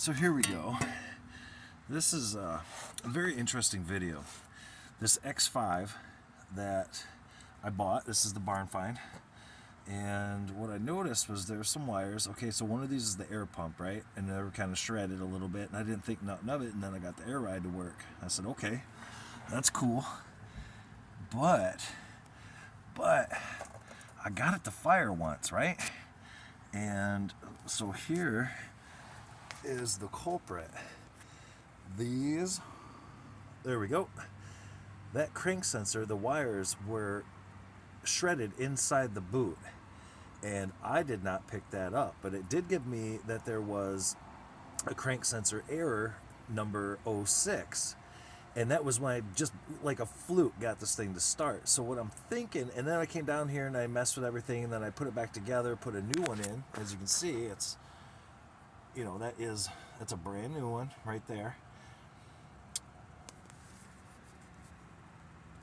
So here we go. This is a very interesting video. This X5 that I bought, this is the barn find. And what I noticed was there were some wires. Okay, so one of these is the air pump, right? And they were kind of shredded a little bit, and I didn't think nothing of it, and then I got the air ride to work. I said, okay, that's cool. But I got it to fire once, right? And so here is the culprit. These, there we go. That crank sensor, the wires were shredded inside the boot, and I did not pick that up, but it did give me that there was a crank sensor error number 06, and that was when I just like a fluke got this thing to start. So what I'm thinking, and then I came down here and I messed with everything, and then I put it back together, put a new one in. As you can see, it's, you know, that's a brand new one right there.